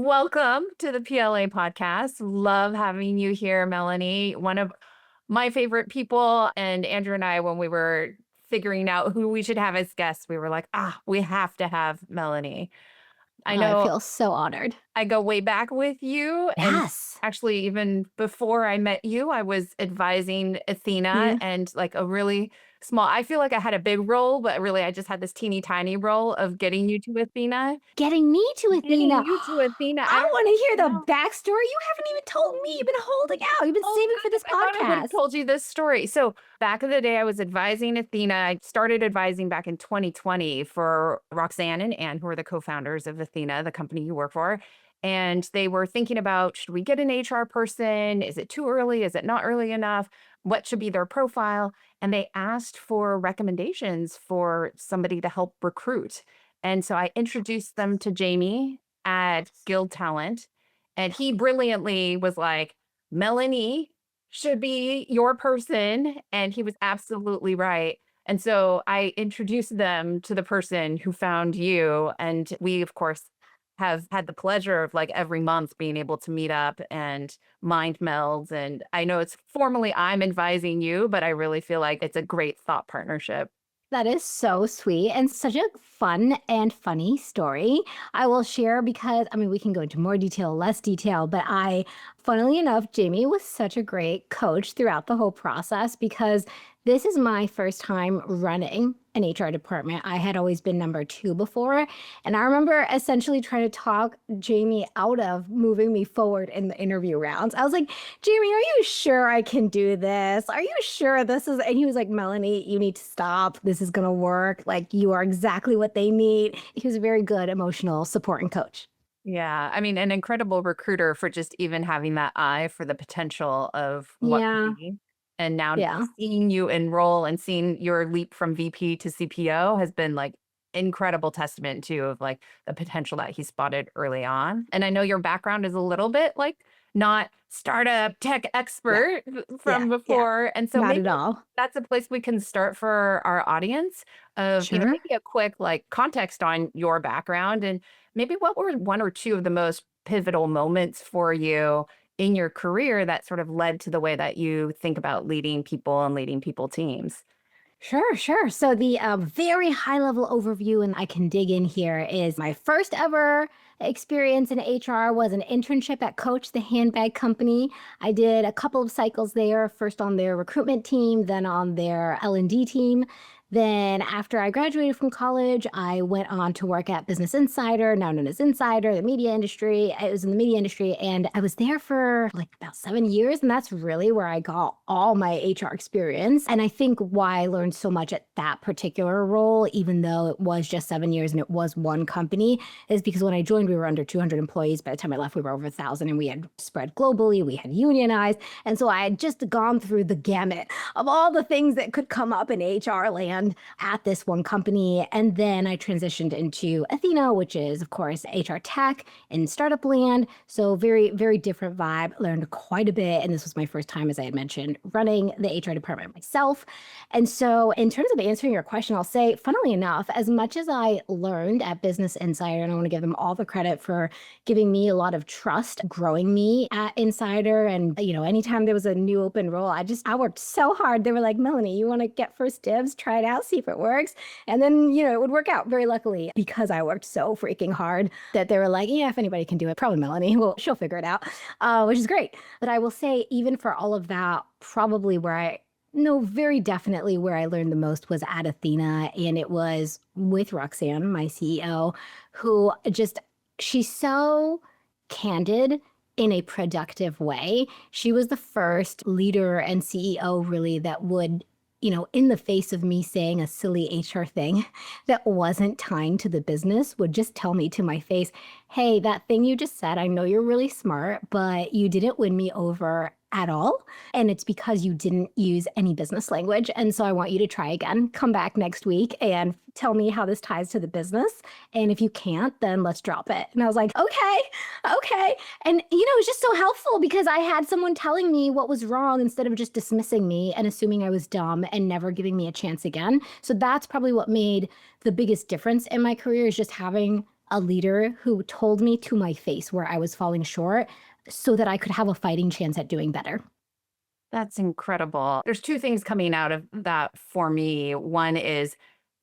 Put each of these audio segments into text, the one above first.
Welcome to the PLA podcast. Love having you here, Melanie. One of my favorite people. And Andrew and I, when we were figuring out who we should have as guests, we were like, we have to have Melanie. I I know feel so honored. I go way back with you. And Yes. actually, even before I met you, I was advising Ethena You and like a really I feel like I had a big role, but really I just had this teeny tiny role of getting you to Athena. getting me to Getting Athena. you to Athena. I I don't want to hear the know. backstory. You haven't even told me. You've been holding out. You've been Oh, saving for this I thought I would have podcast. told you this story. So back in the day, I was advising Athena. I started advising back in 2020 for Roxanne and Ann, who are the co-founders of Athena, the company you work for. And they were thinking about, should we get an HR person? Is it too early? Is it not early enough? What should be their profile? And they asked for recommendations for somebody to help recruit. And so I introduced them to Jamie at Guild Talent. And he brilliantly was like, Melanie should be your person. And he was absolutely right. And so I introduced them to the person who found you. And we, of course, have had the pleasure of like every month being able to meet up and mind meld. And I know it's formally I'm advising you, but I really feel like it's a great thought partnership. That is so sweet and such a fun and funny story. I will share because, we can go into more detail, less detail, but funnily enough, Jamie was such a great coach throughout the whole process because this is my first time running an HR department. I had always been number 2 before. And I remember essentially trying to talk Jamie out of moving me forward in the interview rounds. I was like, Jamie, are you sure I can do this? Are you sure this is? And he was like, Melanie, you need to stop. This is going to work. Like, you are exactly what they need. He was a very good emotional support and coach. Yeah. I mean, an incredible recruiter for just even having that eye for the potential of what could Yeah. be. And now Yeah. seeing you enroll and seeing your leap from VP to CPO has been like incredible testament to of like the potential that he spotted early on. And I know your background is a little bit like not startup tech Yeah. expert Yeah. from Yeah. before. And so Not maybe at all. that's a place we can start for our audience of, Sure. maybe a quick like context on your background and maybe what were one or two of the most pivotal moments for you in your career that sort of led to the way that you think about leading people and leading people teams? Sure, sure. So the very high level overview, and I can dig in here, is my first ever experience in HR was an internship at Coach, the handbag company. I did a couple of cycles there, first on their recruitment team, then on their L&D team. Then after I graduated from college, I went on to work at Business Insider, now known as Insider, the media industry. I was in the media industry and I was there for like about 7 years. And that's really where I got all my HR experience. And I think why I learned so much at that particular role, even though it was just 7 years and it was one company, is because when I joined, we were under 200 employees. By the time I left, we were over 1,000 and we had spread globally. We had unionized. And so I had just gone through the gamut of all the things that could come up in HR land at this one company. And then I transitioned into Ethena, which is, of course, HR tech in startup land. So very, very different vibe. Learned quite a bit. And this was my first time, as I had mentioned, running the HR department myself. And so in terms of answering your question, I'll say, funnily enough, as much as I learned at Business Insider, and I want to give them all the credit for giving me a lot of trust, growing me at Insider. And, anytime there was a new open role, I worked so hard. They were like, Melanie, you want to get first dibs? Try it out, see if it works. And then, it would work out very luckily because I worked so freaking hard that they were like, yeah, if anybody can do it, probably Melanie. Well, she'll figure it out, which is great. But I will say, even for all of that, probably very definitely where I learned the most was at Ethena. And it was with Roxanne, my CEO, who she's so candid in a productive way. She was the first leader and CEO really that would, in the face of me saying a silly HR thing that wasn't tying to the business, would just tell me to my face, hey, that thing you just said, I know you're really smart, but you didn't win me over at all. And it's because you didn't use any business language. And so I want you to try again, come back next week and tell me how this ties to the business. And if you can't, then let's drop it. And I was like, okay. And, it was just so helpful because I had someone telling me what was wrong instead of just dismissing me and assuming I was dumb and never giving me a chance again. So that's probably what made the biggest difference in my career, is just having a leader who told me to my face where I was falling short so that I could have a fighting chance at doing better. That's incredible. There's two things coming out of that for me. One is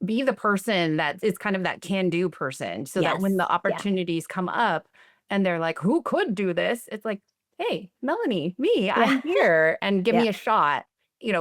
be the person that is kind of that can-do person so that when Yes. the Yeah. opportunities come up and they're like, "Who could do this?" It's like, "Hey, Melanie, me, Yeah. I'm here, and give Yeah. me a shot."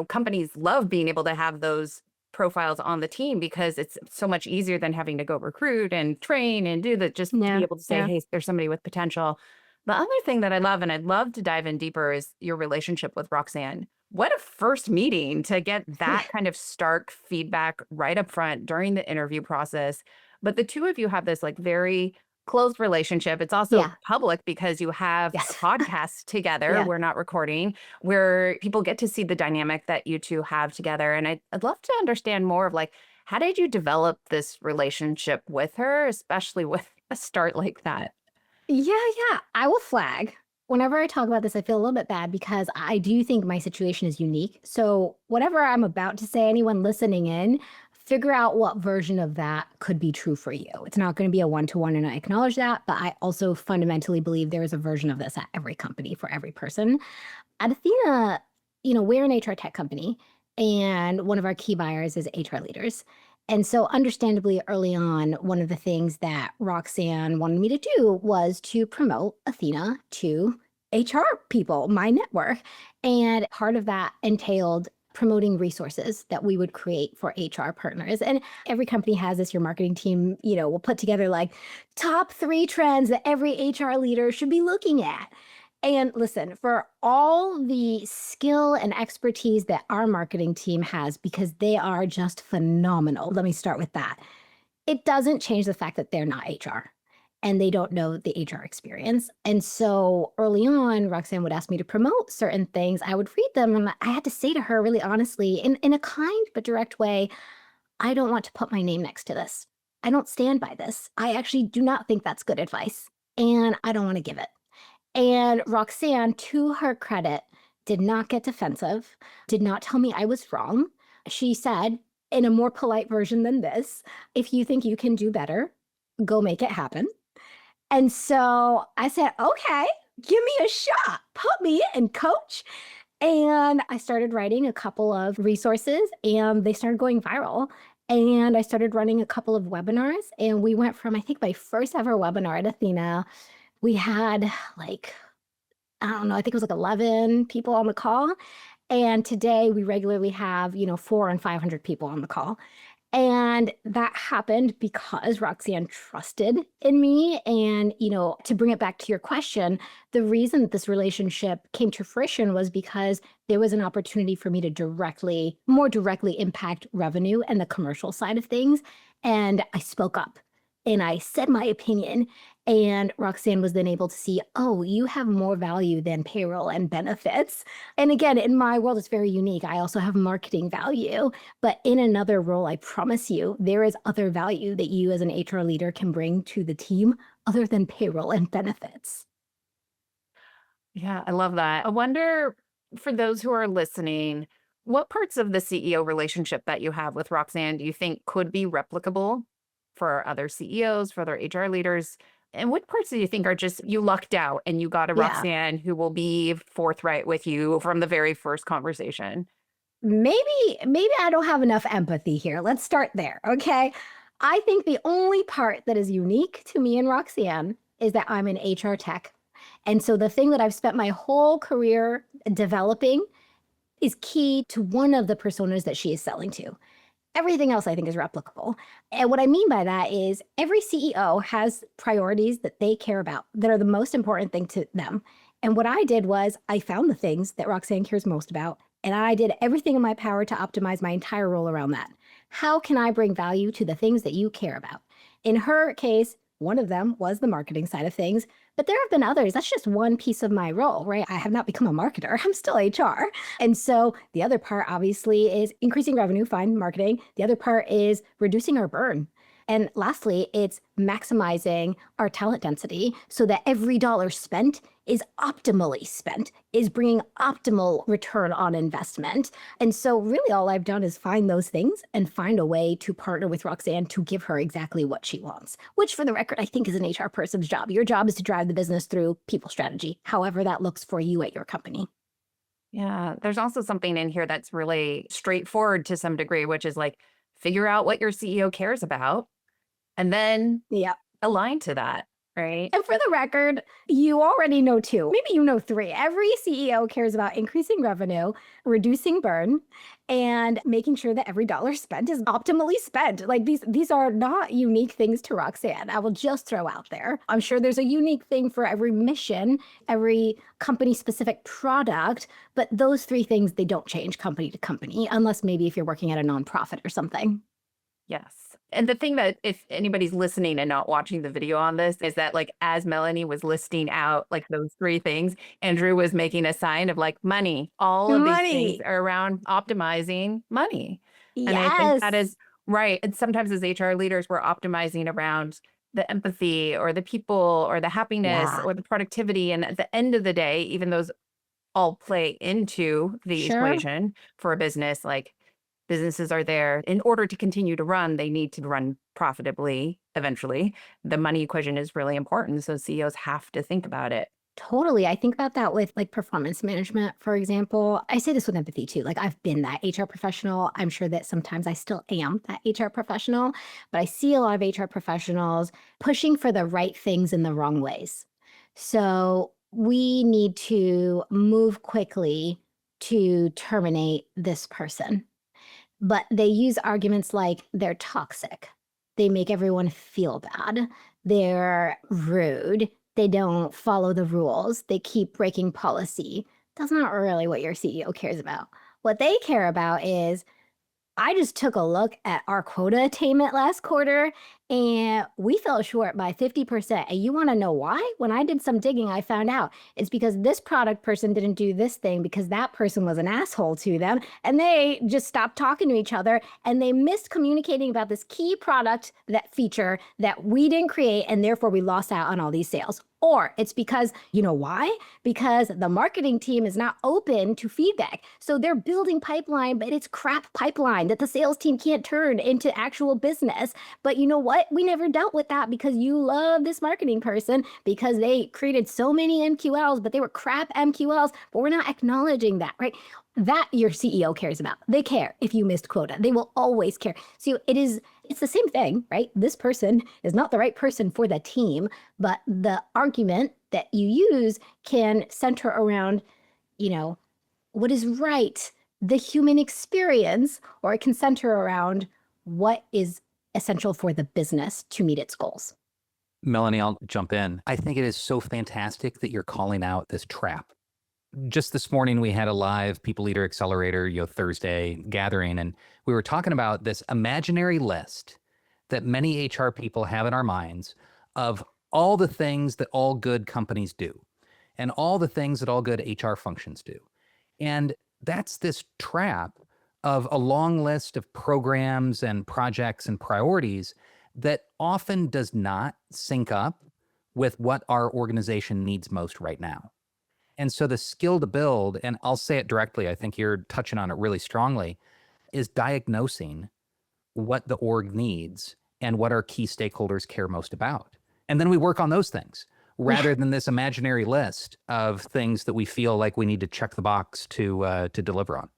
Companies love being able to have those profiles on the team because it's so much easier than having to go recruit and train and do that, just to be Yeah. able to say, Yeah. "Hey, there's somebody with potential." The other thing that I love, and I'd love to dive in deeper, is your relationship with Roxanne. What a first meeting to get that kind of stark feedback right up front during the interview process. But the two of you have this like very close relationship. It's also Yeah. public because you have a Yes. podcast together. Yeah. We're not recording, where people get to see the dynamic that you two have together. And I'd love to understand more of like, how did you develop this relationship with her, especially with a start like that? Yeah, yeah. I will flag. Whenever I talk about this, I feel a little bit bad because I do think my situation is unique. So, whatever I'm about to say, anyone listening in, figure out what version of that could be true for you. It's not going to be a one-to-one, and I acknowledge that. But I also fundamentally believe there is a version of this at every company for every person. At Athena, we're an HR tech company, and one of our key buyers is HR leaders. And so, understandably, early on, one of the things that Roxanne wanted me to do was to promote Athena to HR people, my network. And part of that entailed promoting resources that we would create for HR partners. And every company has this, your marketing team, will put together like top 3 trends that every HR leader should be looking at. And listen, for all the skill and expertise that our marketing team has, because they are just phenomenal, let me start with that. It doesn't change the fact that they're not HR and they don't know the HR experience. And so early on, Roxanne would ask me to promote certain things. I would read them and I had to say to her really honestly, in a kind but direct way, I don't want to put my name next to this. I don't stand by this. I actually do not think that's good advice and I don't want to give it. And Roxanne, to her credit, did not get defensive, did not tell me I was wrong. She said, in a more polite version than this, if you think you can do better, go make it happen. And so I said, okay, give me a shot, put me in, coach. And I started writing a couple of resources and they started going viral. And I started running a couple of webinars. And we went from, I think, my first ever webinar at Athena, we had like, I don't know, I think it was like 11 people on the call. And today we regularly have, 400 and 500 people on the call. And that happened because Roxanne trusted in me. And, to bring it back to your question, the reason that this relationship came to fruition was because there was an opportunity for me to more directly impact revenue and the commercial side of things. And I spoke up and I said my opinion. And Roxanne was then able to see, oh, you have more value than payroll and benefits. And again, in my world, it's very unique. I also have marketing value. But in another role, I promise you, there is other value that you as an HR leader can bring to the team other than payroll and benefits. Yeah, I love that. I wonder, for those who are listening, what parts of the CEO relationship that you have with Roxanne do you think could be replicable for other CEOs, for other HR leaders? And what parts do you think are just you lucked out and you got a Yeah. Roxanne who will be forthright with you from the very first conversation? Maybe I don't have enough empathy here. Let's start there, okay? I think the only part that is unique to me and Roxanne is that I'm in HR tech. And so the thing that I've spent my whole career developing is key to one of the personas that she is selling to. Everything else I think is replicable. And what I mean by that is every CEO has priorities that they care about that are the most important thing to them. And what I did was I found the things that Roxanne cares most about, and I did everything in my power to optimize my entire role around that. How can I bring value to the things that you care about? In her case, one of them was the marketing side of things, but there have been others. That's just one piece of my role, right? I have not become a marketer. I'm still HR. And so the other part, obviously, is increasing revenue, fine, marketing. The other part is reducing our burn. And lastly, it's maximizing our talent density so that every dollar spent is optimally spent, is bringing optimal return on investment. And so really all I've done is find those things and find a way to partner with Roxanne to give her exactly what she wants, which for the record, I think is an HR person's job. Your job is to drive the business through people strategy, however that looks for you at your company. Yeah. There's also something in here that's really straightforward to some degree, which is like figure out what your CEO cares about and then Yeah. align to that. Right. And for the record, you already know two, maybe you know three. Every CEO cares about increasing revenue, reducing burn, and making sure that every dollar spent is optimally spent. Like these are not unique things to Roxanne. I will just throw out there. I'm sure there's a unique thing for every mission, every company specific product, but those three things, they don't change company to company, unless maybe if you're working at a nonprofit or something. Yes. And the thing that if anybody's listening and not watching the video on this is that like as Melanie was listing out like those three things, Andrew was making a sign of like money. All of these things Money. are around optimizing money. And I think that Yes. is right. And sometimes as HR leaders, we're optimizing around the empathy or the people or the happiness Yeah. or the productivity. And at the end of the day, even those all play into the Sure. equation for a business, like businesses are there in order to continue to run, they need to run profitably eventually. The money equation is really important. So CEOs have to think about it. Totally. I think about that with like performance management, for example. I say this with empathy too. Like I've been that HR professional. I'm sure that sometimes I still am that HR professional, but I see a lot of HR professionals pushing for the right things in the wrong ways. So we need to move quickly to terminate this person. But they use arguments like they're toxic. They make everyone feel bad. They're rude. They don't follow the rules. They keep breaking policy. That's not really what your CEO cares about. What they care about is I just took a look at our quota attainment last quarter and we fell short by 50%. And you want to know why? When I did some digging, I found out it's because this product person didn't do this thing because that person was an asshole to them. And they just stopped talking to each other and they missed communicating about this key product, that feature that we didn't create. And therefore we lost out on all these sales. Or it's because, you know why? Because the marketing team is not open to feedback. So they're building pipeline, but it's crap pipeline that the sales team can't turn into actual business. But you know what? We never dealt with that because you love this marketing person because they created so many MQLs, but they were crap MQLs, but we're not acknowledging that, right? That your CEO cares about. They care if you missed quota. They will always care. So it's the same thing, right? This person is not the right person for the team, but the argument that you use can center around, what is right, the human experience, or it can center around what is essential for the business to meet its goals. Melanie, I'll jump in. I think it is so fantastic that you're calling out this trap. Just this morning, we had a live People Leader Accelerator, Thursday gathering, and we were talking about this imaginary list that many HR people have in our minds of all the things that all good companies do and all the things that all good HR functions do. And that's this trap of a long list of programs and projects and priorities that often does not sync up with what our organization needs most right now. And so the skill to build, and I'll say it directly, I think you're touching on it really strongly, is diagnosing what the org needs and what our key stakeholders care most about. And then we work on those things rather than this imaginary list of things that we feel like we need to check the box to deliver on.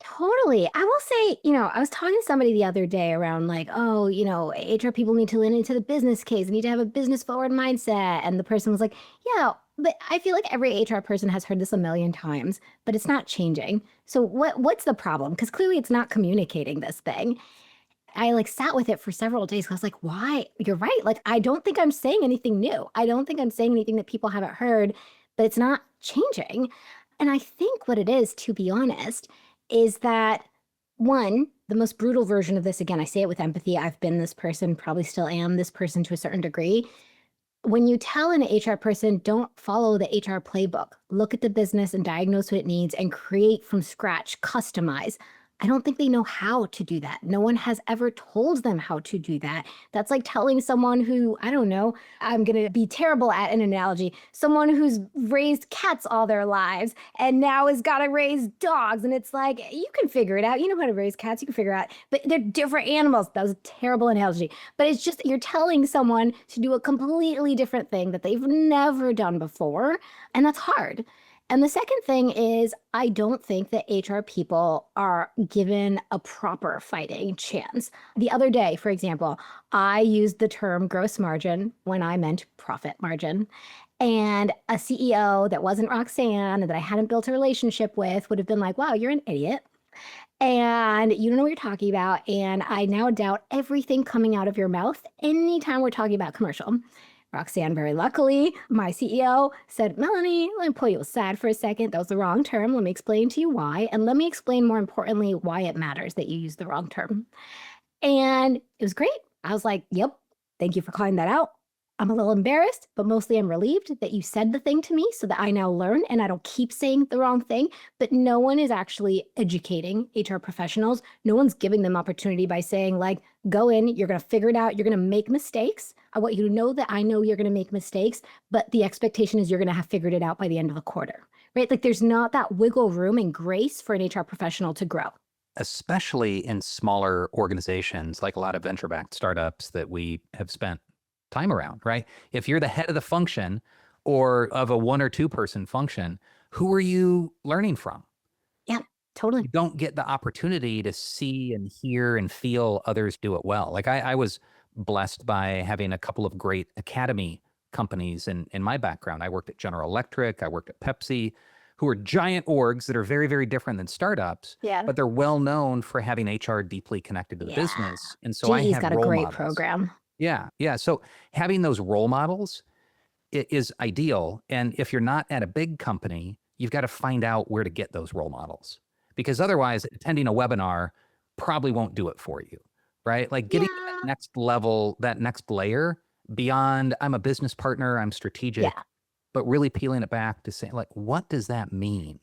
Totally. I will say, I was talking to somebody the other day around like, oh, HR people need to lean into the business case, they need to have a business forward mindset. And the person was like, yeah, but I feel like every HR person has heard this a million times, but it's not changing. So what's the problem? Because clearly it's not communicating this thing. I like sat with it for several days. I was like, why? You're right. Like, I don't think I'm saying anything new. I don't think I'm saying anything that people haven't heard, but it's not changing. And I think what it is, to be honest, is that one, the most brutal version of this, again, I say it with empathy. I've been this person, probably still am this person to a certain degree. When you tell an HR person, don't follow the HR playbook, look at the business and diagnose what it needs and create from scratch, customize. I don't think they know how to do that. No one has ever told them how to do that. That's like telling someone who, I don't know, I'm going to be terrible at an analogy, someone who's raised cats all their lives and now has got to raise dogs. And it's like, you can figure it out. You know how to raise cats, you can figure it out. But they're different animals. That was a terrible analogy. But it's just you're telling someone to do a completely different thing that they've never done before. And that's hard. And the second thing is, I don't think that HR people are given a proper fighting chance. The other day, for example, I used the term gross margin when I meant profit margin. And a CEO that wasn't Roxanne and that I hadn't built a relationship with would have been like, wow, you're an idiot. And you don't know what you're talking about. And I now doubt everything coming out of your mouth anytime we're talking about commercial. Roxanne, very luckily, my CEO said, Melanie, let me pull you aside for a second. That was the wrong term. Let me explain to you why. And let me explain more importantly why it matters that you use the wrong term. And it was great. I was like, yep, thank you for calling that out. I'm a little embarrassed, but mostly I'm relieved that you said the thing to me so that I now learn and I don't keep saying the wrong thing. But no one is actually educating HR professionals. No one's giving them opportunity by saying, like, go in, you're going to figure it out. You're going to make mistakes. I want you to know that I know you're going to make mistakes, but the expectation is you're going to have figured it out by the end of the quarter, right? Like there's not that wiggle room and grace for an HR professional to grow. Especially in smaller organizations, like a lot of venture-backed startups that we have spent time around, right? If you're the head of the function or of a 1 or 2 person function, who are you learning from? Yeah, totally. You don't get the opportunity to see and hear and feel others do it well. Like I was blessed by having a couple of great academy companies in my background. I worked at General Electric, I worked at Pepsi, who are giant orgs that are very, very different than startups, Yeah. but they're well known for having HR deeply connected to the business. And so I GE's had got a role great models. program. Yeah. So having those role models is ideal. And if you're not at a big company, you've got to find out where to get those role models, because otherwise attending a webinar probably won't do it for you, right? Like getting to that Yeah. next level, that next layer beyond I'm a business partner, I'm strategic, Yeah. but really peeling it back to say, like, what does that mean?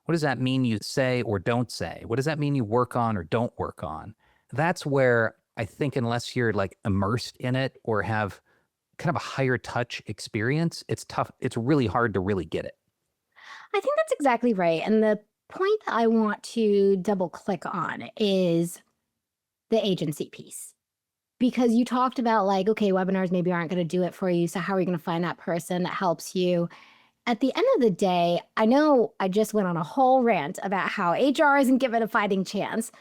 What does that mean you say or don't say? What does that mean you work on or don't work on? That's where I think unless you're like immersed in it or have kind of a higher touch experience, it's tough. It's really hard to really get it. I think that's exactly right. And the point that I want to double click on is the agency piece. Because you talked about like, okay, webinars maybe aren't going to do it for you. So how are you going to find that person that helps you? At the end of the day, I know I just went on a whole rant about how HR isn't given a fighting chance,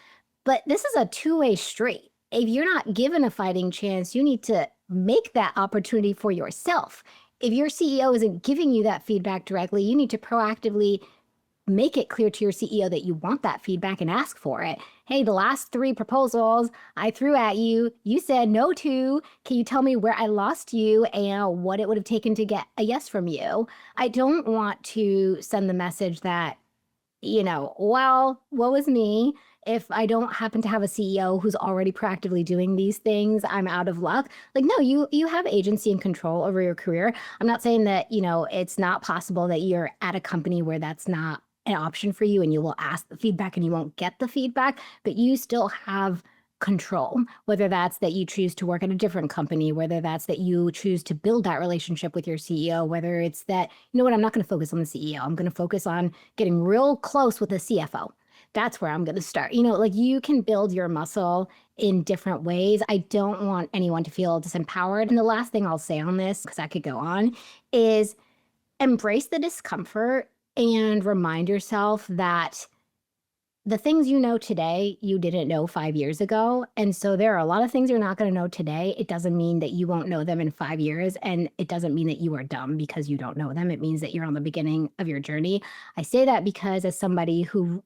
but this is a two-way street. If you're not given a fighting chance, you need to make that opportunity for yourself. If your CEO isn't giving you that feedback directly, you need to proactively make it clear to your CEO that you want that feedback and ask for it. Hey, the last 3 proposals I threw at you, you said no to. Can you tell me where I lost you and what it would have taken to get a yes from you? I don't want to send the message that, well, woe is me. If I don't happen to have a CEO who's already proactively doing these things, I'm out of luck. Like, no, you have agency and control over your career. I'm not saying that, it's not possible that you're at a company where that's not an option for you and you will ask the feedback and you won't get the feedback, but you still have control, whether that's that you choose to work at a different company, whether that's that you choose to build that relationship with your CEO, whether it's that, you know what, I'm not going to focus on the CEO. I'm going to focus on getting real close with the CFO. That's where I'm going to start. Like you can build your muscle in different ways. I don't want anyone to feel disempowered. And the last thing I'll say on this, because I could go on, is embrace the discomfort and remind yourself that the things you know today, you didn't know 5 years ago. And so there are a lot of things you're not going to know today. It doesn't mean that you won't know them in 5 years. And it doesn't mean that you are dumb because you don't know them. It means that you're on the beginning of your journey. I say that because as somebody who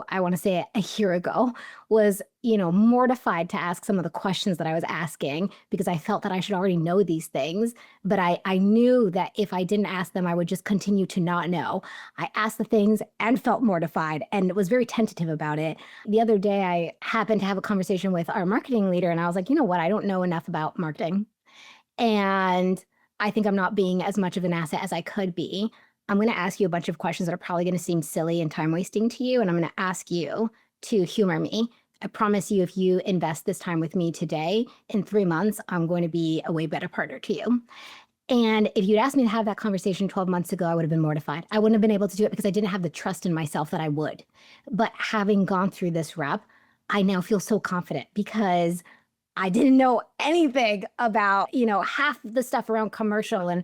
I want to say a year ago was, mortified to ask some of the questions that I was asking because I felt that I should already know these things. But I knew that if I didn't ask them, I would just continue to not know. I asked the things and felt mortified and was very tentative about it. The other day, I happened to have a conversation with our marketing leader and I was like, you know what? I don't know enough about marketing. And I think I'm not being as much of an asset as I could be. I'm going to ask you a bunch of questions that are probably going to seem silly and time wasting to you. And I'm going to ask you to humor me. I promise you, if you invest this time with me today, in 3 months, I'm going to be a way better partner to you. And if you'd asked me to have that conversation 12 months ago, I would have been mortified. I wouldn't have been able to do it because I didn't have the trust in myself that I would. But having gone through this rep, I now feel so confident because I didn't know anything about, half the stuff around commercial and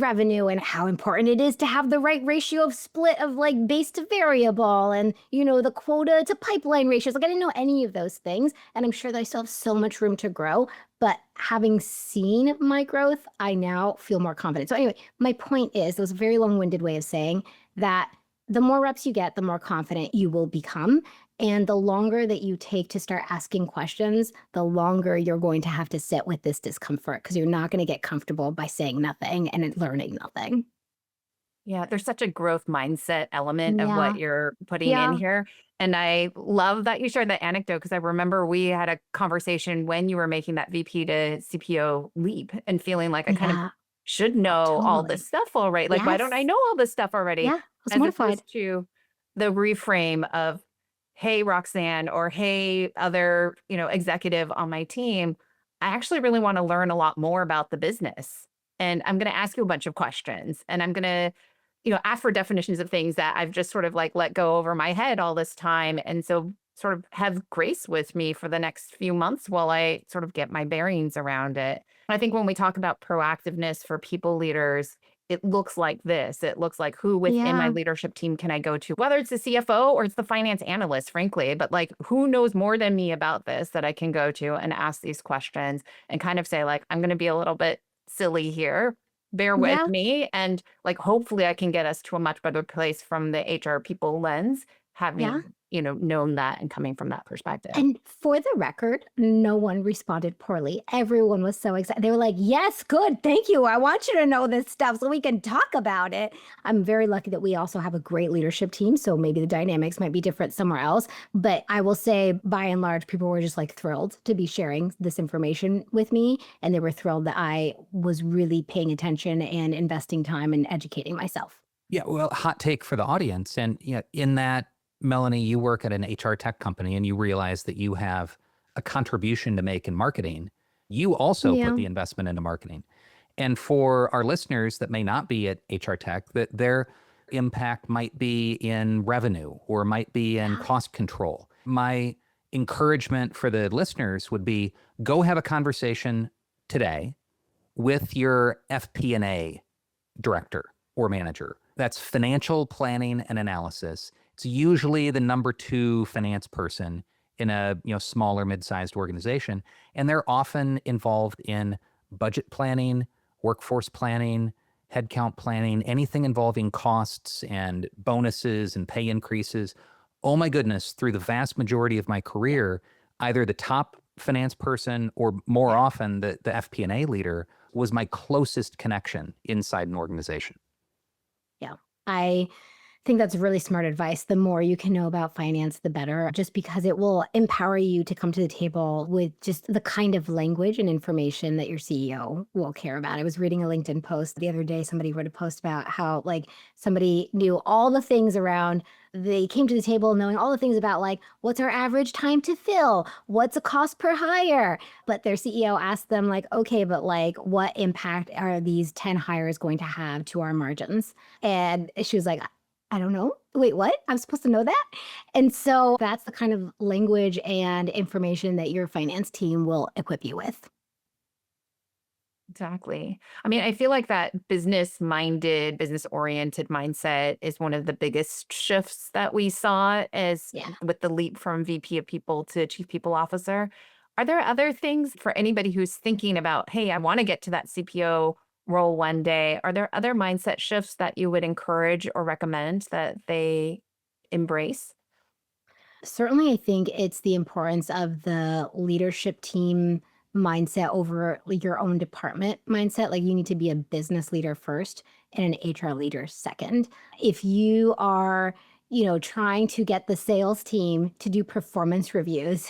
revenue and how important it is to have the right ratio of split of like base to variable and, the quota to pipeline ratios. Like I didn't know any of those things. And I'm sure that I still have so much room to grow. But having seen my growth, I now feel more confident. So anyway, my point is, it was a very long-winded way of saying that the more reps you get, the more confident you will become. And the longer that you take to start asking questions, the longer you're going to have to sit with this discomfort because you're not going to get comfortable by saying nothing and learning nothing. Yeah, there's such a growth mindset element of Yeah. what you're putting in Yeah. here. And I love that you shared that anecdote because I remember we had a conversation when you were making that VP to CPO leap and feeling like I kind of Yeah. should know all this Totally. stuff already. Like, why don't I Yes. know all this stuff already? Yeah. I was As mortified. opposed to the reframe of, hey, Roxanne, or hey, other, executive on my team, I actually really want to learn a lot more about the business. And I'm going to ask you a bunch of questions and I'm going to ask for definitions of things that I've just sort of like let go over my head all this time. And so sort of have grace with me for the next few months while I sort of get my bearings around it. I think when we talk about proactiveness for people leaders, it looks like this. It looks like who within my Yeah. leadership team can I go to, whether it's the CFO or it's the finance analyst, frankly, but like who knows more than me about this that I can go to and ask these questions and kind of say like, I'm going to be a little bit silly here, bear with Yeah. me. And like, hopefully I can get us to a much better place from the HR people lens, Yeah. having, known that and coming from that perspective. And for the record, no one responded poorly. Everyone was so excited. They were like, yes, good. Thank you. I want you to know this stuff so we can talk about it. I'm very lucky that we also have a great leadership team. So maybe the dynamics might be different somewhere else. But I will say, by and large, people were just like thrilled to be sharing this information with me. And they were thrilled that I was really paying attention and investing time and educating myself. Yeah, well, hot take for the audience. And in that, Melanie, you work at an HR tech company and you realize that you have a contribution to make in marketing. You also Yeah. put the investment into marketing. And for our listeners that may not be at HR tech, that their impact might be in revenue or might be in cost control. My encouragement for the listeners would be go have a conversation today with your FP&A director or manager. That's financial planning and analysis. It's usually the number 2 finance person in a smaller mid-sized organization, and they're often involved in budget planning, workforce planning, headcount planning, anything involving costs and bonuses and pay increases. Oh my goodness, through the vast majority of my career, either the top finance person or more often the FP&A leader was my closest connection inside an organization. Yeah. I think that's really smart advice. The more you can know about finance, the better, just because it will empower you to come to the table with just the kind of language and information that your CEO will care about. I was reading a LinkedIn post the other day. Somebody wrote a post about how like somebody knew all the things around. They came to the table knowing all the things about like, what's our average time to fill? What's a cost per hire? But their CEO asked them like, okay, but like what impact are these 10 hires going to have to our margins? And she was like, I don't know. Wait, what? I'm supposed to know that? And so that's the kind of language and information that your finance team will equip you with. Exactly. I mean, I feel like that business-minded, business-oriented mindset is one of the biggest shifts that we saw as Yeah. with the leap from VP of people to chief people officer. Are there other things for anybody who's thinking about, hey, I want to get to that CPO role one day? Are there other mindset shifts that you would encourage or recommend that they embrace? Certainly, I think it's the importance of the leadership team mindset over your own department mindset. Like you need to be a business leader first and an HR leader second. If you are, trying to get the sales team to do performance reviews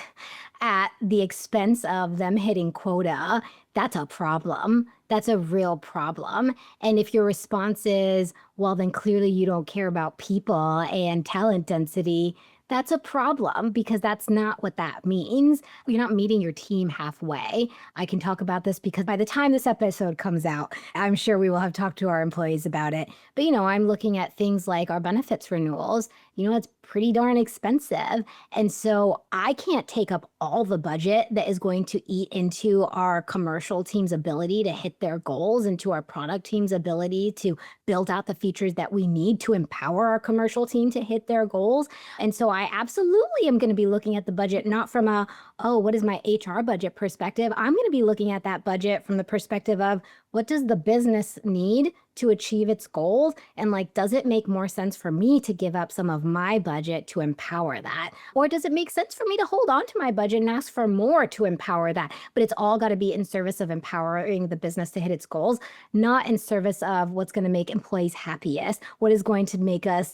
at the expense of them hitting quota, that's a problem. That's a real problem. And if your response is, well, then clearly you don't care about people and talent density, That's a problem because that's not what that means. You're not meeting your team halfway. I can talk about this because by the time this episode comes out, I'm sure we will have talked to our employees about it. But, I'm looking at things like our benefits renewals. It's pretty darn expensive. And so I can't take up all the budget that is going to eat into our commercial team's ability to hit their goals, into our product team's ability to build out the features that we need to empower our commercial team to hit their goals. And so I absolutely am going to be looking at the budget, not from what is my HR budget perspective? I'm going to be looking at that budget from the perspective of what does the business need to achieve its goals? And does it make more sense for me to give up some of my budget to empower that? Or does it make sense for me to hold on to my budget and ask for more to empower that? But it's all got to be in service of empowering the business to hit its goals, not in service of what's going to make employees happiest, what is going to make us,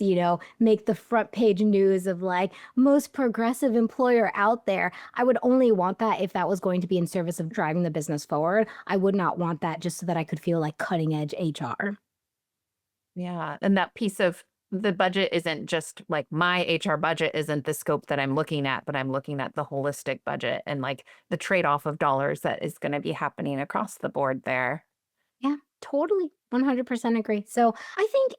make the front page news of most progressive employer out there. I would only want that if that was going to be in service of driving the business forward. I would not want that just so that I could feel like cutting edge HR. Yeah. And that piece of the budget isn't just my HR budget isn't the scope that I'm looking at, but I'm looking at the holistic budget and the trade-off of dollars that is going to be happening across the board there. Yeah, totally. 100% agree. So I think,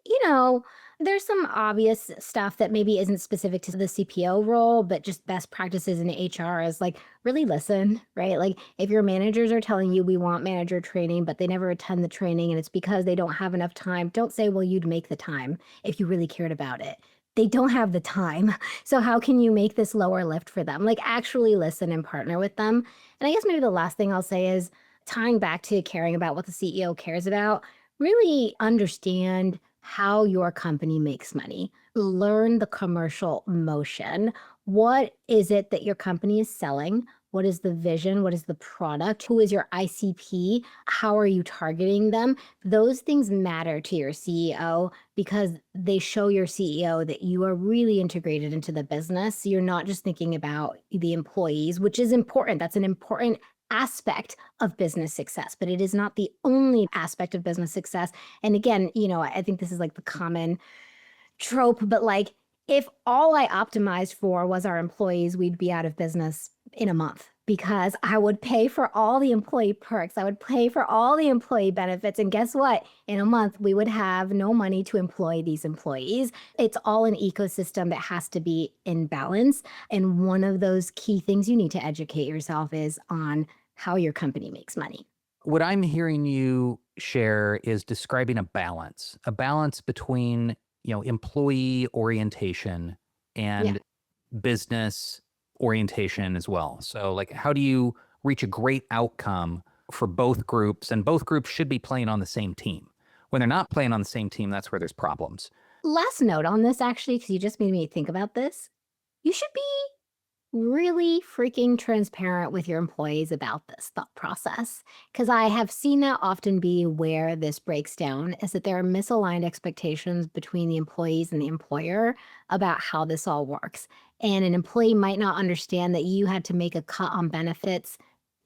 there's some obvious stuff that maybe isn't specific to the CPO role, but just best practices in HR is really listen, right? If your managers are telling you we want manager training, but they never attend the training and it's because they don't have enough time, don't say, well, you'd make the time if you really cared about it. They don't have the time. So how can you make this lower lift for them? Actually listen and partner with them. And I guess maybe the last thing I'll say is tying back to caring about what the CEO cares about, really understand how your company makes money. Learn the commercial motion. What is it that your company is selling? What is the vision? What is the product? Who is your ICP? How are you targeting them? Those things matter to your CEO because they show your CEO that you are really integrated into the business. You're not just thinking about the employees, which is important. That's an important aspect of business success, but it is not the only aspect of business success. And again, I think this is the common trope, but if all I optimized for was our employees, we'd be out of business in a month because I would pay for all the employee perks. I would pay for all the employee benefits. And guess what? In a month, we would have no money to employ these employees. It's all an ecosystem that has to be in balance. And one of those key things you need to educate yourself is on how your company makes money. What I'm hearing you share is describing a balance between, employee orientation and business orientation as well. So how do you reach a great outcome for both groups? And both groups should be playing on the same team. When they're not playing on the same team, that's where there's problems. Last note on this, actually, because you just made me think about this. You should be really freaking transparent with your employees about this thought process. Because I have seen that often be where this breaks down is that there are misaligned expectations between the employees and the employer about how this all works. And an employee might not understand that you had to make a cut on benefits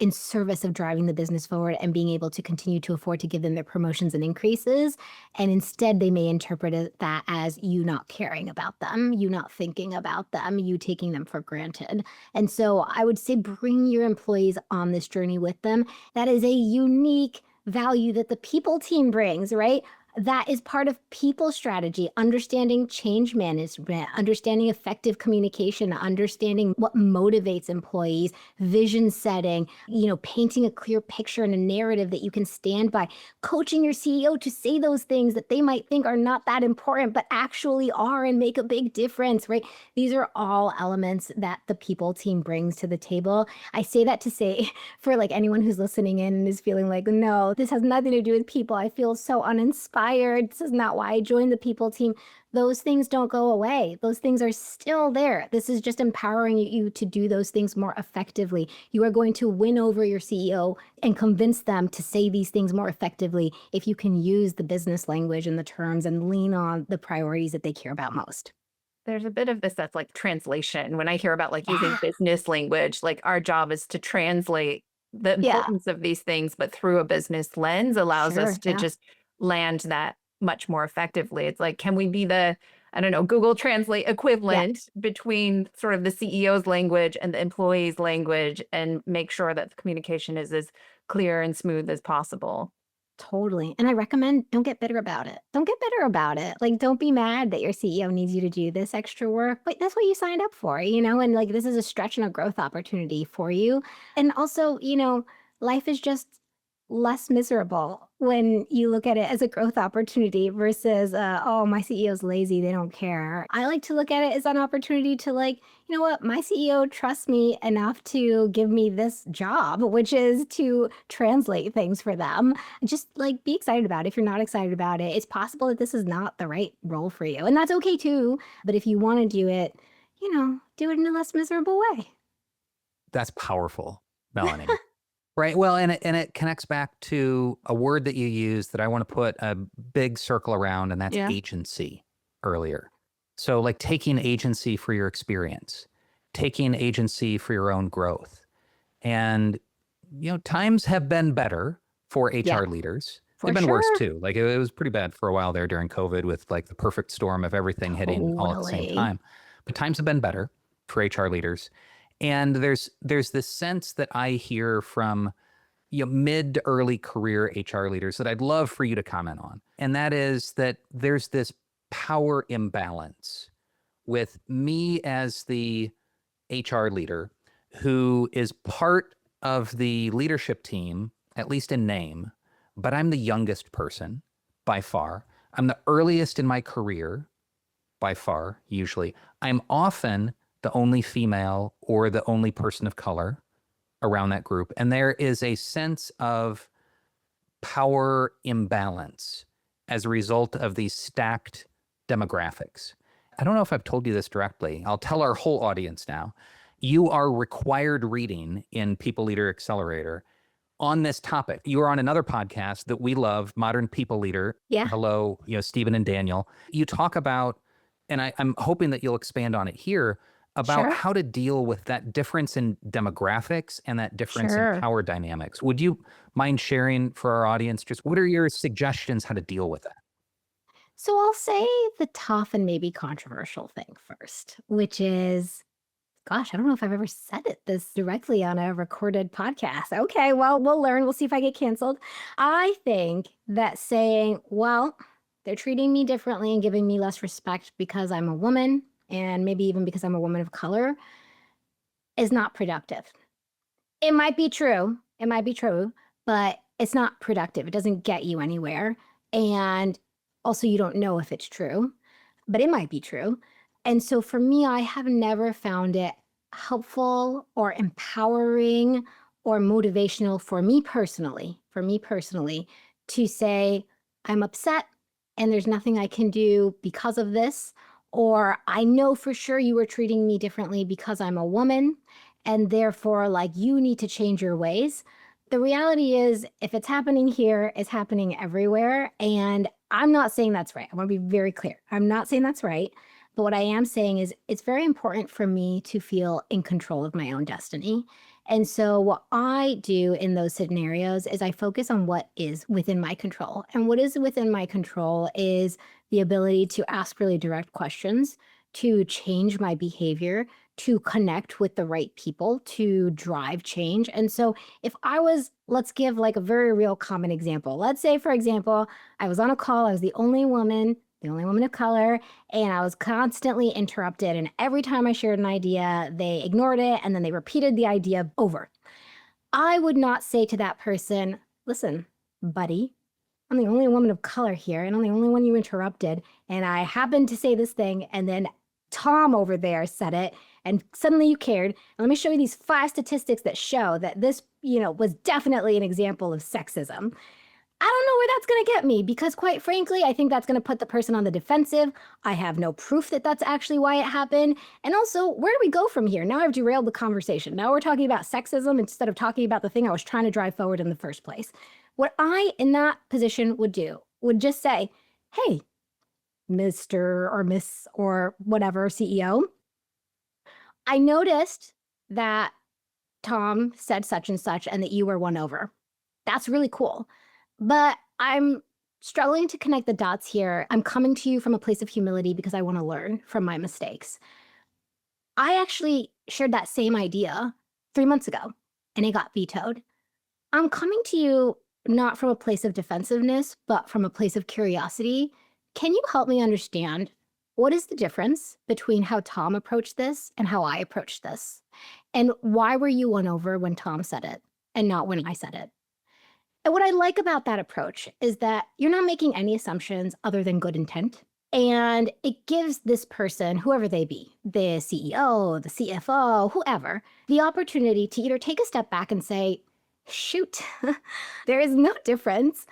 in service of driving the business forward and being able to continue to afford to give them their promotions and increases. And instead, they may interpret that as you not caring about them, you not thinking about them, you taking them for granted. And so I would say bring your employees on this journey with them. That is a unique value that the people team brings, right? That is part of people strategy, understanding change management, understanding effective communication, understanding what motivates employees, vision setting, painting a clear picture and a narrative that you can stand by, coaching your CEO to say those things that they might think are not that important, but actually are and make a big difference, right? These are all elements that the people team brings to the table. I say that to say for anyone who's listening in and is feeling no, this has nothing to do with people. I feel so uninspired. This is not why I joined the people team. Those things don't go away. Those things are still there. This is just empowering you to do those things more effectively. You are going to win over your CEO and convince them to say these things more effectively if you can use the business language and the terms and lean on the priorities that they care about most. There's a bit of this that's translation. When I hear about using business language, our job is to translate the importance of these things, but through a business lens allows us to just land that much more effectively. It's can we be I don't know, Google Translate Yeah. equivalent between sort of the CEO's language and the employee's language and make sure that the communication is as clear and smooth as possible. Totally. And I recommend don't get bitter about it. Don't get bitter about it. Like, don't be mad that your CEO needs you to do this extra work. Wait, that's what you signed up for, and like this is a stretch and a growth opportunity for you. And also, life is just less miserable when you look at it as a growth opportunity versus, oh, my CEO's lazy. They don't care. I like to look at it as an opportunity to, like, you know what? My CEO trusts me enough to give me this job, which is to translate things for them. Just like be excited about it. If you're not excited about it, it's possible that this is not the right role for you. And that's okay too. But if you want to do it, do it in a less miserable way. That's powerful, Melanie. Right. Well, and it connects back to a word that you use that I want to put a big circle around, and that's Yeah. agency earlier. So like taking agency for your experience, taking agency for your own growth. And, times have been better for Yeah, HR leaders. for They've been worse sure. too. Like it was pretty bad for a while there during COVID with like the perfect storm of everything hitting all at the same Totally. time. But times have been better for HR leaders. And there's this sense that I hear from mid to early career HR leaders that I'd love for you to comment on. And that is that there's this power imbalance with me as the HR leader who is part of the leadership team, at least in name, but I'm the youngest person by far. I'm the earliest in my career by far, usually. I'm often the only female or the only person of color around that group. And there is a sense of power imbalance as a result of these stacked demographics. I don't know if I've told you this directly. I'll tell our whole audience now. You are required reading in People Leader Accelerator on this topic. You are on another podcast that we love, Modern People Leader. Yeah, Hello, Stephen and Daniel. You talk about, and I'm hoping that you'll expand on it here, about sure. how to deal with that difference in demographics and that difference in Sure. power dynamics. Would you mind sharing for our audience just what are your suggestions how to deal with that? So I'll say the tough and maybe controversial thing first, which is, gosh, I don't know if I've ever said it this directly on a recorded podcast. Okay, well, we'll learn. We'll see if I get canceled. I think that saying, well, they're treating me differently and giving me less respect because I'm a woman, and maybe even because I'm a woman of color, is not productive. It might be true. It might be true, but it's not productive. It doesn't get you anywhere. And also, you don't know if it's true, but it might be true. And so for me, I have never found it helpful or empowering or motivational for me personally, to say, I'm upset and there's nothing I can do because of this. Or I know for sure you were treating me differently because I'm a woman. And therefore, like, you need to change your ways. The reality is, if it's happening here, it's happening everywhere. And I'm not saying that's right. I want to be very clear. I'm not saying that's right. But what I am saying is it's very important for me to feel in control of my own destiny. And so what I do in those scenarios is I focus on what is within my control. And what is within my control is the ability to ask really direct questions, to change my behavior, to connect with the right people, to drive change. And so if I was, let's give like a very real common example. Let's say, for example, I was on a call, I was the only woman of color, and I was constantly interrupted. And every time I shared an idea, they ignored it, and then they repeated the idea over. I would not say to that person, listen, buddy, I'm the only woman of color here, and I'm the only one you interrupted. And I happened to say this thing, and then Tom over there said it, and suddenly you cared. And let me show you these 5 statistics that show that this, was definitely an example of sexism. I don't know where that's going to get me, because quite frankly, I think that's going to put the person on the defensive. I have no proof that that's actually why it happened. And also, where do we go from here? Now I've derailed the conversation. Now we're talking about sexism instead of talking about the thing I was trying to drive forward in the first place. What I, in that position, would do would just say, hey, Mr. or Miss or whatever CEO, I noticed that Tom said such and such and that you were won over. That's really cool. But I'm struggling to connect the dots here. I'm coming to you from a place of humility because I want to learn from my mistakes. I actually shared that same idea 3 months ago and it got vetoed. I'm coming to you not from a place of defensiveness, but from a place of curiosity. Can you help me understand what is the difference between how Tom approached this and how I approached this? And why were you won over when Tom said it and not when I said it? And what I like about that approach is that you're not making any assumptions other than good intent. And it gives this person, whoever they be, the CEO, the CFO, whoever, the opportunity to either take a step back and say, shoot, there is no difference.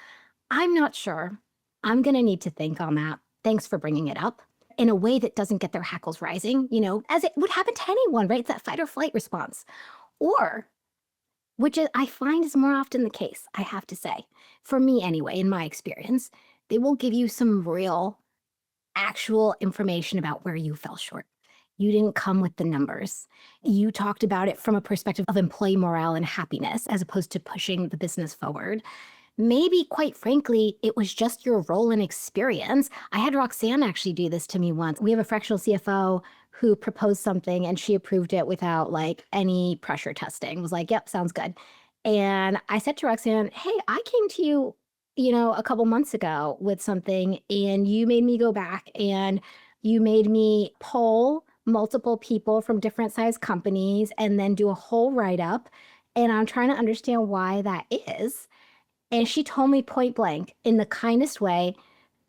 I'm not sure. I'm going to need to think on that. Thanks for bringing it up in a way that doesn't get their hackles rising, as it would happen to anyone, right? It's that fight or flight response. Or, which I find is more often the case, I have to say, for me anyway, in my experience, they will give you some real, actual information about where you fell short. You didn't come with the numbers. You talked about it from a perspective of employee morale and happiness, as opposed to pushing the business forward. Maybe, quite frankly, it was just your role and experience. I had Roxanne actually do this to me once. We have a fractional CFO who proposed something and she approved it without any pressure testing. Was like, yep, sounds good. And I said to Roxanne, hey, I came to you, a couple months ago with something and you made me go back and you made me poll multiple people from different size companies and then do a whole write-up. And I'm trying to understand why that is. And she told me point blank, in the kindest way,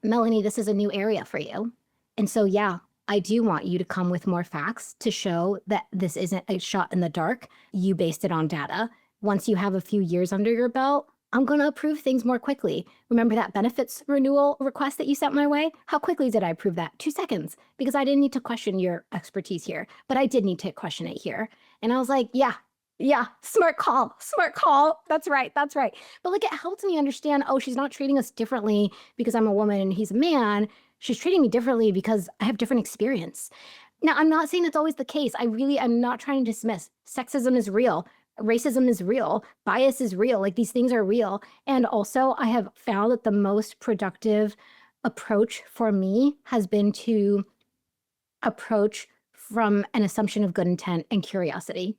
Melanie, this is a new area for you. And so, yeah, I do want you to come with more facts to show that this isn't a shot in the dark. You based it on data. Once you have a few years under your belt, I'm going to approve things more quickly. Remember that benefits renewal request that you sent my way? How quickly did I approve that? 2 seconds, because I didn't need to question your expertise here, but I did need to question it here. And I was like, yeah, smart call. That's right. But it helped me understand, she's not treating us differently because I'm a woman and he's a man. She's treating me differently because I have different experience. Now, I'm not saying that's always the case. I'm not trying to dismiss. Sexism is real. Racism is real. Bias is real. These things are real. And also, I have found that the most productive approach for me has been to approach from an assumption of good intent and curiosity.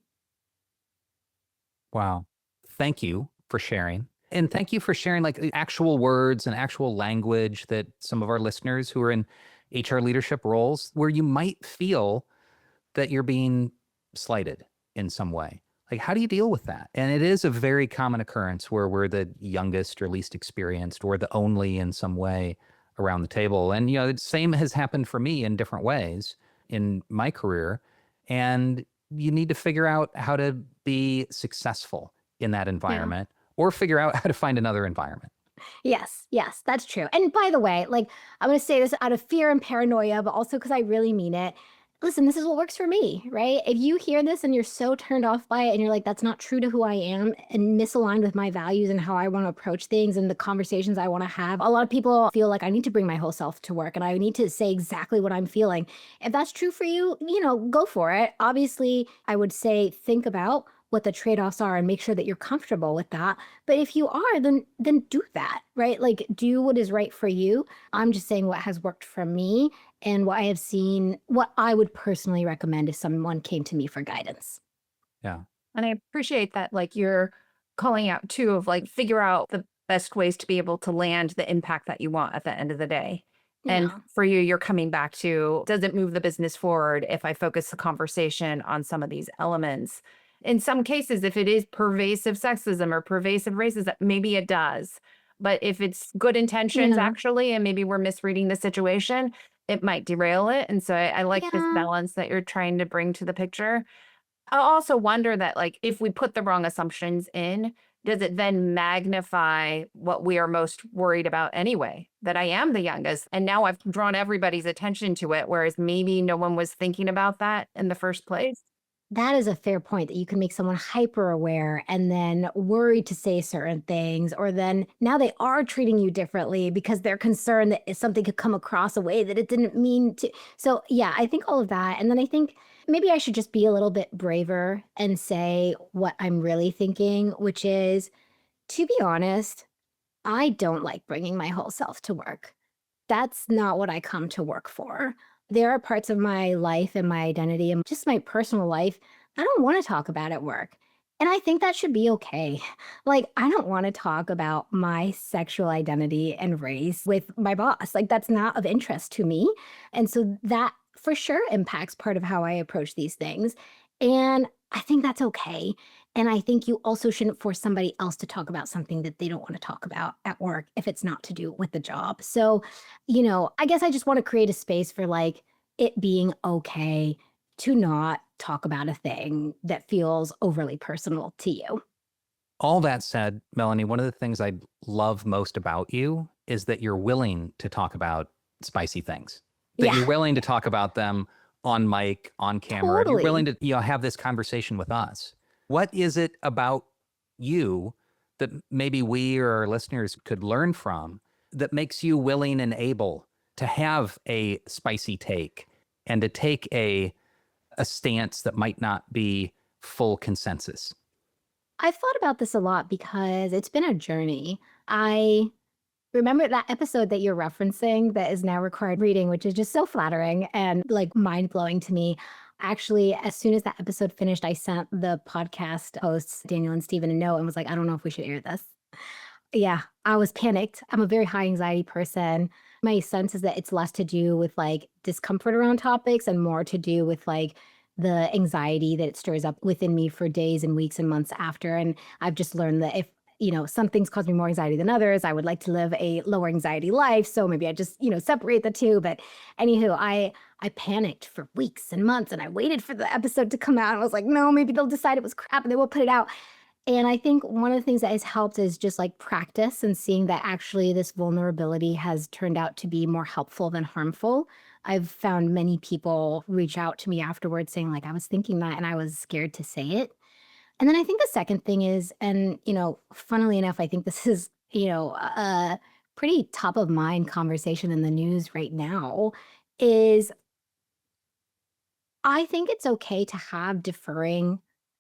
Wow. Thank you for sharing. And thank you for sharing actual words and actual language that some of our listeners who are in HR leadership roles where you might feel that you're being slighted in some way. How do you deal with that? And it is a very common occurrence where we're the youngest or least experienced or the only in some way around the table. And, the same has happened for me in different ways in my career. And you need to figure out how to be successful in that environment or figure out how to find another environment. Yes, that's true. And by the way, I'm going to say this out of fear and paranoia, but also because I really mean it. Listen, this is what works for me, right? If you hear this and you're so turned off by it and you're like, that's not true to who I am and misaligned with my values and how I want to approach things and the conversations I want to have, a lot of people feel like I need to bring my whole self to work and I need to say exactly what I'm feeling. If that's true for you, go for it. Obviously, I would say think about what the trade-offs are and make sure that you're comfortable with that. But if you are, then do that, right? Do what is right for you. I'm just saying what has worked for me and what I have seen, what I would personally recommend if someone came to me for guidance. Yeah. And I appreciate that, you're calling out too of figure out the best ways to be able to land the impact that you want at the end of the day. And for you, you're coming back to, does it move the business forward if I focus the conversation on some of these elements? In some cases, if it is pervasive sexism or pervasive racism, maybe it does. But if it's good intentions, actually, and maybe we're misreading the situation, it might derail it. And so I like this balance that you're trying to bring to the picture. I also wonder that, if we put the wrong assumptions in, does it then magnify what we are most worried about anyway? That I am the youngest, and now I've drawn everybody's attention to it, whereas maybe no one was thinking about that in the first place. That is a fair point, that you can make someone hyper aware and then worried to say certain things, or then now they are treating you differently because they're concerned that something could come across a way that it didn't mean to. So yeah, I think all of that. And then I think maybe I should just be a little bit braver and say what I'm really thinking, which is, to be honest, I don't like bringing my whole self to work. That's not what I come to work for. There are parts of my life and my identity and just my personal life I don't want to talk about at work. And I think that should be okay. Like, I don't want to talk about my sexual identity and race with my boss. Like, that's not of interest to me. And so that for sure impacts part of how I approach these things. And I think that's okay. And I think you also shouldn't force somebody else to talk about something that they don't want to talk about at work if it's not to do with the job. So, I guess I just want to create a space for like it being okay to not talk about a thing that feels overly personal to you. All that said, Melanie, one of the things I love most about you is that you're willing to talk about spicy things, that Yeah, you're willing to talk about them on mic, on camera. You're willing totally. to, have this conversation with us. What is it about you that maybe we or our listeners could learn from that makes you willing and able to have a spicy take and to take a stance that might not be full consensus? I've thought about this a lot because it's been a journey. I remember that episode that you're referencing that is now required reading, which is just so flattering and like mind blowing to me. Actually, as soon as that episode finished, I sent the podcast hosts, Daniel and Steven, a note and was like, I don't know if we should air this. Yeah, I was panicked. I'm a very high anxiety person. My sense is that it's less to do with like discomfort around topics and more to do with like the anxiety that it stirs up within me for days and weeks and months after. And I've just learned that if, some things cause me more anxiety than others, I would like to live a lower anxiety life. So maybe I just, separate the two. But anywho, I panicked for weeks and months and I waited for the episode to come out. And I was like, no, maybe they'll decide it was crap and they will put it out. And I think one of the things that has helped is just like practice and seeing that actually this vulnerability has turned out to be more helpful than harmful. I've found many people reach out to me afterwards saying, like, I was thinking that and I was scared to say it. And then I think the second thing is, and, funnily enough, I think this is, a pretty top of mind conversation in the news right now, is I think it's okay to have differing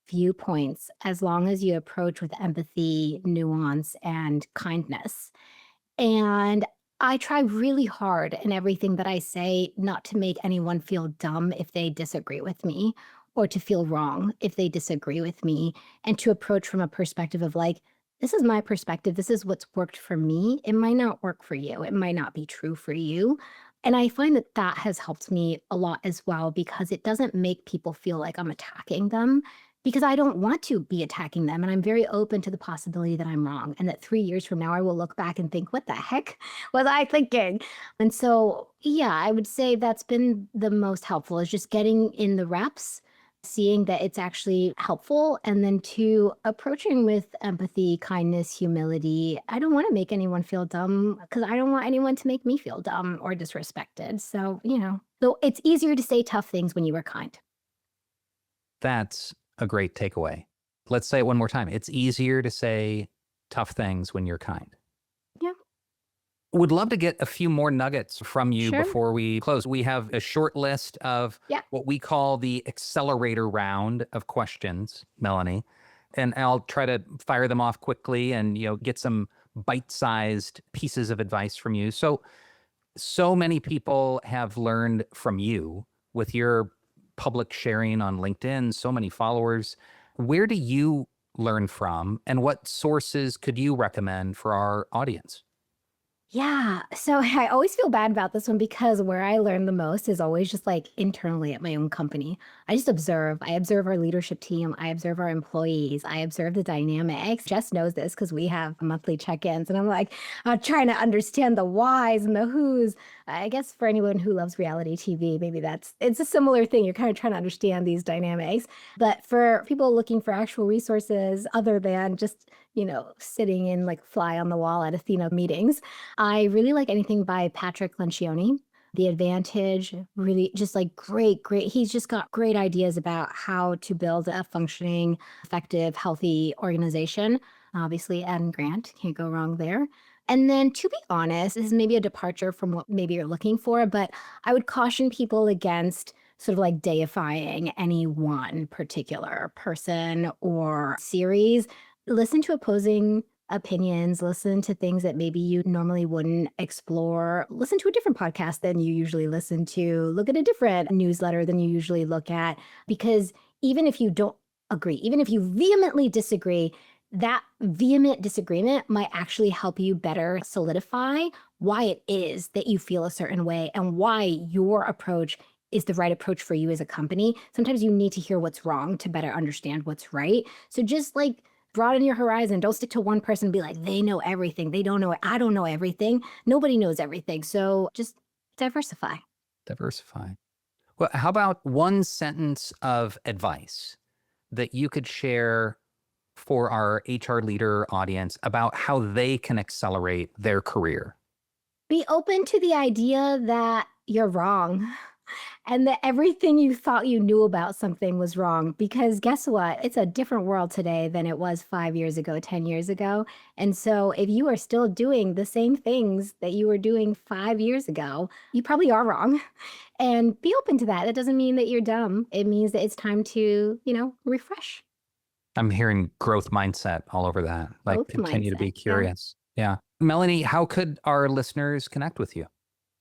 viewpoints as long as you approach with empathy, nuance, and kindness. And I try really hard in everything that I say not to make anyone feel dumb if they disagree with me or to feel wrong if they disagree with me, and to approach from a perspective of like, this is my perspective. This is what's worked for me. It might not work for you. It might not be true for you. And I find that that has helped me a lot as well because it doesn't make people feel like I'm attacking them because I don't want to be attacking them. And I'm very open to the possibility that I'm wrong and that 3 years from now, I will look back and think, what the heck was I thinking? And so, yeah, I would say that's been the most helpful is just getting in the reps, seeing that it's actually helpful, and then two, approaching with empathy, kindness, humility. I don't want to make anyone feel dumb because I don't want anyone to make me feel dumb or disrespected. So, though it's easier to say tough things when you are kind. That's a great takeaway. Let's say it one more time. It's easier to say tough things when you're kind. Yeah, Would love to get a few more nuggets from you sure. before we close. We have a short list of Yeah. what we call the accelerator round of questions, Melanie. And I'll try to fire them off quickly and get some bite-sized pieces of advice from you. So many people have learned from you with your public sharing on LinkedIn, so many followers. Where do you learn from, and what sources could you recommend for our audience? Yeah. So I always feel bad about this one because where I learn the most is always just like internally at my own company. I just observe. I observe our leadership team. I observe our employees. I observe the dynamics. Jess knows this because we have monthly check-ins. And I'm like, trying to understand the whys and the whos. I guess for anyone who loves reality TV, maybe it's a similar thing. You're kind of trying to understand these dynamics. But for people looking for actual resources other than just, sitting in like fly on the wall at Ethena meetings, I really like anything by Patrick Lencioni. The Advantage, really just like great. He's just got great ideas about how to build a functioning, effective, healthy organization. Obviously, Adam Grant, can't go wrong there. And then to be honest, this is maybe a departure from what maybe you're looking for, but I would caution people against sort of like deifying any one particular person or series. Listen to opposing opinions, listen to things that maybe you normally wouldn't explore, listen to a different podcast than you usually listen to, look at a different newsletter than you usually look at. Because even if you don't agree, even if you vehemently disagree, that vehement disagreement might actually help you better solidify why it is that you feel a certain way and why your approach is the right approach for you as a company. Sometimes you need to hear what's wrong to better understand what's right. So just like broaden your horizon. Don't stick to one person and be like, they know everything. They don't know it. I don't know everything. Nobody knows everything. So just diversify. Diversify. Well, how about one sentence of advice that you could share for our HR leader audience about how they can accelerate their career? Be open to the idea that you're wrong and that everything you thought you knew about something was wrong. Because guess what? It's a different world today than it was 5 years ago, 10 years ago. And so if you are still doing the same things that you were doing 5 years ago, you probably are wrong. And be open to that. That doesn't mean that you're dumb. It means that it's time to, refresh. I'm hearing growth mindset all over that. Like Growth continue to be mindset, yeah. curious. Yeah. Melanie, how could our listeners connect with you?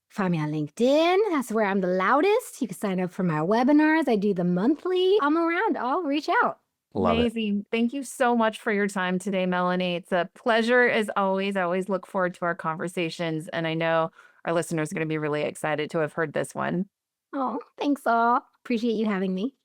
Find me on LinkedIn. That's where I'm the loudest. You can sign up for my webinars. I do them monthly. I'm around. I'll reach out. Love it. Amazing. Thank you so much for your time today, Melanie. It's a pleasure as always. I always look forward to our conversations. And I know our listeners are going to be really excited to have heard this one. Oh, thanks all. Appreciate you having me.